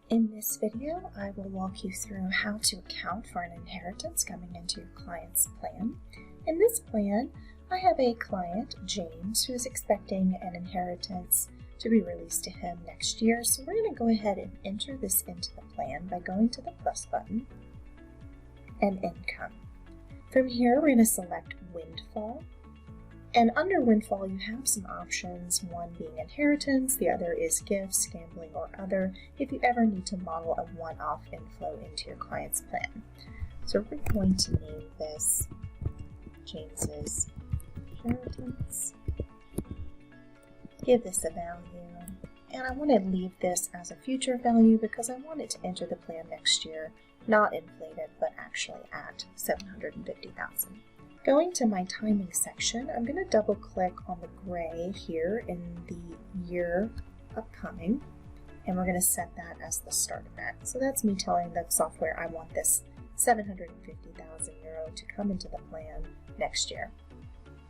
In this video, I will walk you through how to account for an inheritance coming into your client's plan. In this plan, I have a client, James, who is expecting an inheritance to be released to him next year. So we're going to go ahead and enter this into the plan by going to the plus button and income. From here, we're going to select windfall. And under windfall, you have some options, one being inheritance, the other is gifts, gambling, or other, if you ever need to model a one-off inflow into your client's plan. So we're going to name this James's inheritance, give this a value, and I want to leave this as a future value because I want it to enter the plan next year, not inflated, but actually at $750,000. Going to my timing section, I'm going to double click on the gray here in the year upcoming, and we're going to set that as the start event. So that's me telling the software I want this €750,000 to come into the plan next year.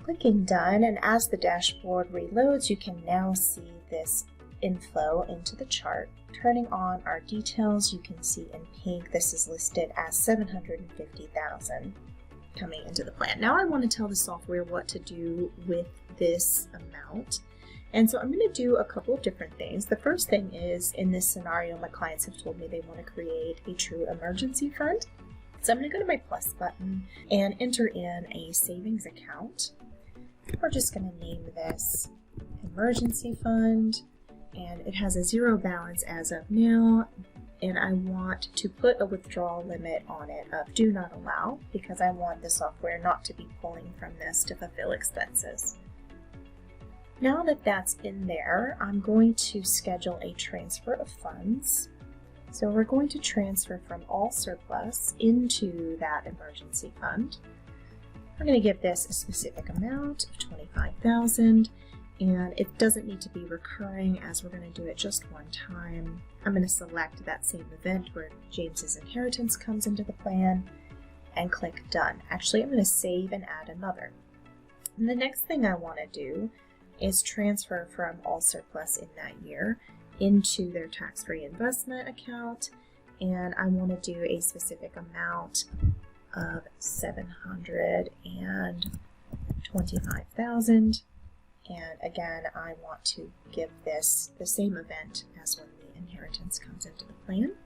Clicking done, and as the dashboard reloads, you can now see this inflow into the chart. Turning on our details, you can see in pink this is listed as $750,000. coming into the plan. Now I want to tell the software what to do with this amount. And so I'm going to do a couple of different things. The first thing is, in this scenario, my clients have told me they want to create a true emergency fund. So I'm going to go to my plus button and enter in a savings account. We're just going to name this emergency fund, and it has a zero balance as of now. And I want to put a withdrawal limit on it of do not allow because I want the software not to be pulling from this to fulfill expenses. Now that that's in there, I'm going to schedule a transfer of funds. So we're going to transfer from all surplus into that emergency fund. We're going to give this a specific amount of $25,000. And it doesn't need to be recurring as we're going to do it just one time. I'm going to select that same event where James's inheritance comes into the plan and click done. Actually, I'm going to save and add another. And the next thing I want to do is transfer from all surplus in that year into their tax-free investment account. And I want to do a specific amount of $725,000. And again, I want to give this the same event as when the inheritance comes into the plan.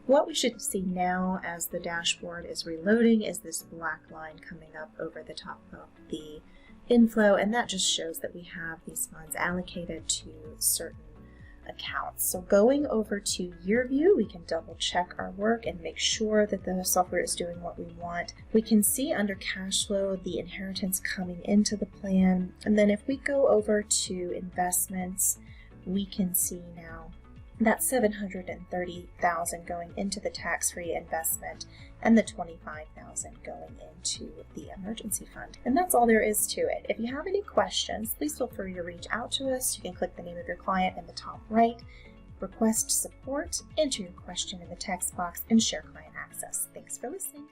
What we should see now as the dashboard is reloading is this black line coming up over the top of the inflow, and that just shows that we have these funds allocated to certain accounts. So going over to year view, we can double check our work and make sure that the software is doing what we want. We can see under cash flow the inheritance coming into the plan, and then if we go over to investments, we can see now that $730,000 going into the tax-free investment and the $25,000 going into the emergency fund. And that's all there is to it. If you have any questions, please feel free to reach out to us. You can click the name of your client in the top right, request support, enter your question in the text box, and share client access. Thanks for listening.